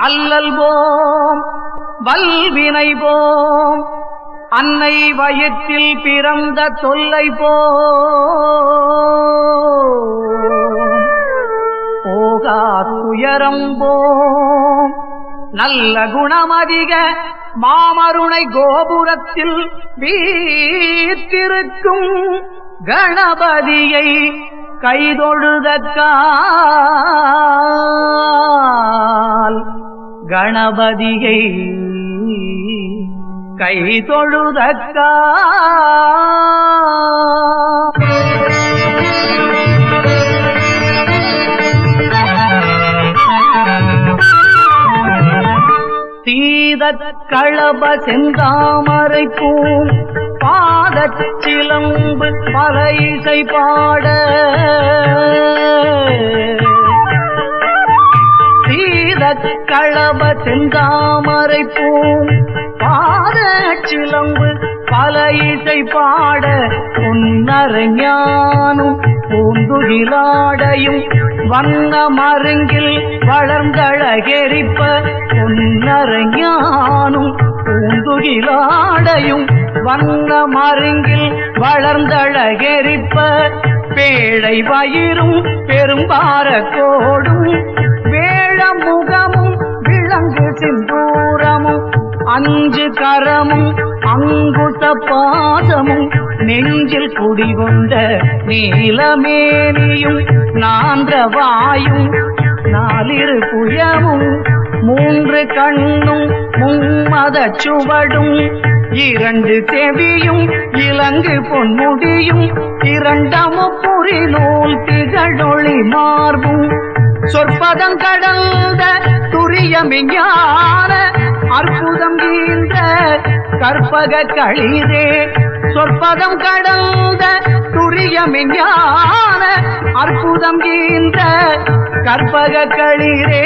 அல்லல் போம் வல்வினை போம் அன்னை வயிற்றில் பிறந்த தொல்லை போகா துயரம் போம் நல்ல குணமதிக மாமருணை கோபுரத்தில் வீற்றிருக்கும் கணபதியை கைதொழுதக்கால் கணபதியை கைதொழுதக்கால் சீதக் களப செந்தாமரை பூ பாதச் சிலம்பு பல இசை பாட சீதக் களப செந்தாமரை பூ பாதச் சிலம்பு பல இசை பாட பொன்னரஞானும் பூந்துகிலாடையும் வண்ண மருங்கில் வளர்ந்தழகெரிப்ப பொன்னரஞானும் பூந்துகிலாடையும் வண்ண மருங்கில் வளர்ந்தழகெரிப்ப பேழை வயிறும் பெரும்பார கோடும் வேழமுகமும் விளங்கு சிந்தூரமும் அஞ்சு கரமும் அங்குச பாசமும் நெஞ்சில் குடிகொண்ட நீலமேனியும் நாந்திரவாயும் நாலிரு புயமும் மூன்று கண்ணும் மும்மத சுவடும் இரண்டு செவியும் இலங்கு பொன்முடியும் இரண்டமுப்புரி நூல் திகழொளி மார்பும் சொற்பதம் கடந்த துரியமிஞான அற்புதம் ஈன்ற கற்பக களிரே சொற்பதம் கடந்த துரியமிஞான அற்புதம் ஈன்ற கற்பக களிரே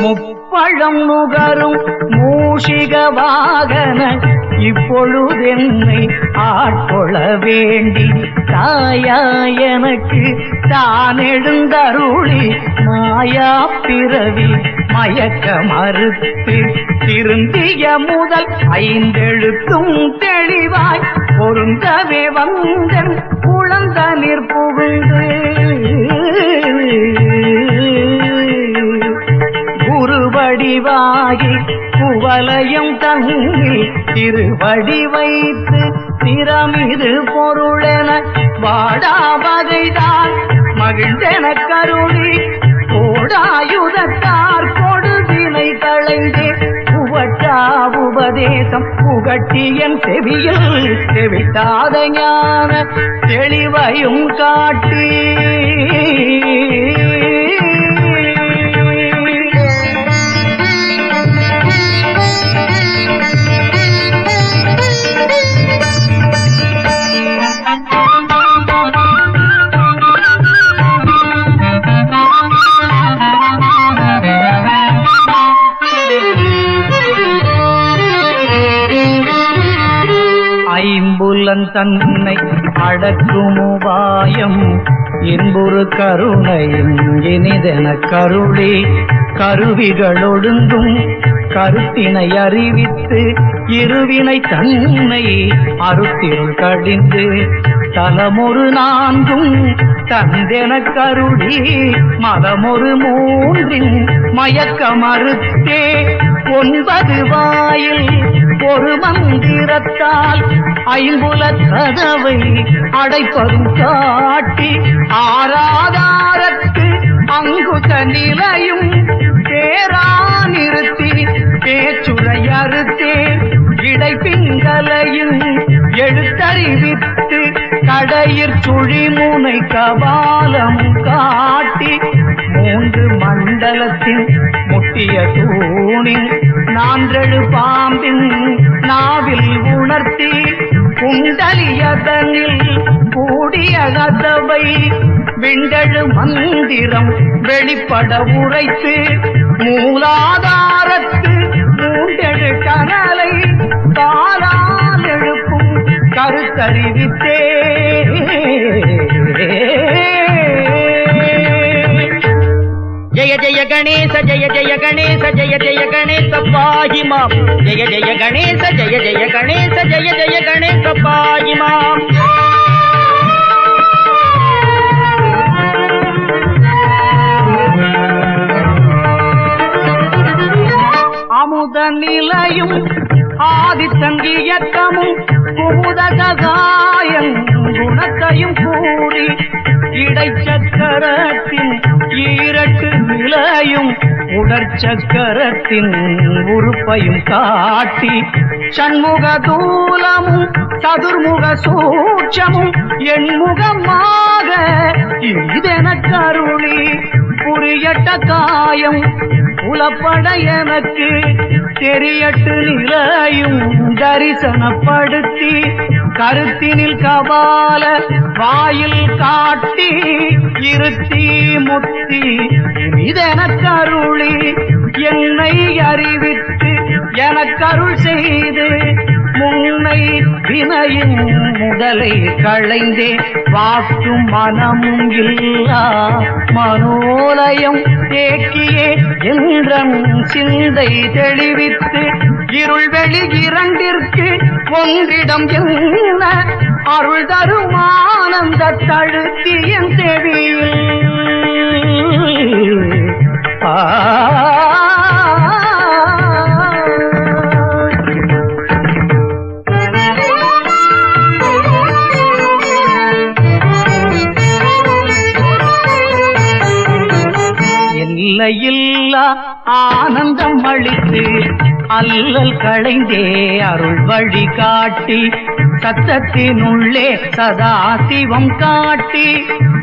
முப்பழம் நுகரும் மூஷிக வாகன இப்பொழுதென்னை ஆட்கொள்ள வேண்டி தாயா எனக்கு தான் எழுந்தருளி மாயா பிறவி மயக்க மறுத்து திருந்திய முதல் ஐந்தெழுத்தும் தெளிவாய் பொருந்தவே வந்தன் குழந்த நிற்புகுந்து குருவடிவாகி குவலயம் தன்னில் திருவடி வைத்து திறமிது பொருளென வாடாவதைதான் மகிழ்ந்தென கருளி கோடாயுதத்தார் கொடுதினை களைந்தே புவட்டா உபதேசம் புகட்டியன் செவியில் செவிட்டாத ஞான தெளிவையும் காட்டி ஐம்புலன் தன்னை அடக்கும் உபாயம் என்பொரு கருணையும் இனிதென கருளி கருவிகளொடுங்கும் கருத்தினை அறிவித்து இருவினை தன்னை அருத்திருள் கடிந்து தலமொரு நான்கும் தந்தென கருளி மதமொரு மூன்றின் மயக்க மறுத்தே 9 வாயில் ஒரு மந்திரத்தால் ஐம்புலக் கதவை அடைப்பதும் காட்டி ஆராதாரத்து அங்குச நிலையும் பேரா நிறுத்தி பேச்சுரை அறுத்தே இடைப்பிங்கலையும் எழுத்தறிவித்து கடையிற் சுழிமுனை கபாலம் காட்டி 3 மண்டலத்தின் முட்டிய தூணின் 4 பாம்பின் நாவில் உணர்த்தி குண்டலியதனில் கூடிய கதவை விண்டழு மந்திரம் வெளிப்பட உரைத்து மூலாதார உனக்கறிவித்தே. ஜய ஜய கணேச ஜய ஜய கணேச ஜய ஜய கணேச பாஹி மாம். ஜய ஜய கணேச ஜய ஜய கணேச ஜய ஜய கணேச பாஹி மாம். அமுத நிலையும் ஆதித்தங்கியக்கமும் குமுதகாயம் குணத்தையும் கூறி இடைச்சக்கரத்தின் ஈரட்டு நிலையும் உடற்சக்கரத்தின் உறுப்பையும் காட்டி சண்முக தூலமும் சதுர்முக சூட்சமும் எண்முகமாக இதென கருளி புரியட்ட காயம் புலப்பட எனக்கு தெரியட்டு நிலையும் தரிசனப்படுத்தி கருத்தினில் கபால வாயில் காட்டி இருத்தி முத்தி இதென கருளி என்னை அறிவித்து எனக்கருள் செய்து முன்னை வினையின் முதலை களைந்தே வாக்கும் மனமும் இல்லா மனோலயம் தேக்கியே என்றன் சிந்தை தெளிவித்து இருள் வெளி இரண்டிற்கு ஒன்றிடம் என்ன அருள் தரும் ஆனந்த தழுத்தியன் செவியில் இல்லா ஆனந்தம் அளித்து அல்லல் களைந்தே அருள் வழி காட்டி சத்தத்தினுள்ளே சதா சிவம் காட்டி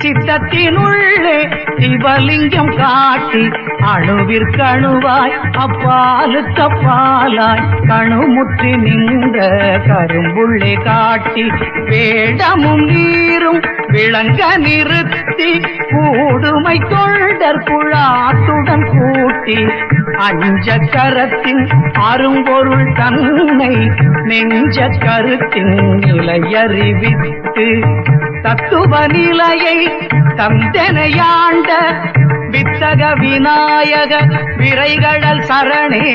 சித்தத்தினுள்ளே சிவலிங்கம் காட்டி அணுவிற்கணுவாய் அப்பாலுக்கப்பாலாய் கணுமுற்றி நின்ற கரும்புள்ளே காட்டி வேடமும் நீரும் விளங்க நிறுத்தி கூடுமை தொண்டர் குழாத்துடன் கூட்டி அஞ்ச கரத்தின் அரும்பொருள் தன்னை நெஞ்ச கருத்தின் நிலையறிவித்து தத்துவ நிலையை தந்தனையாண்ட வித்தக விநாயக விரைகடல் சரணே.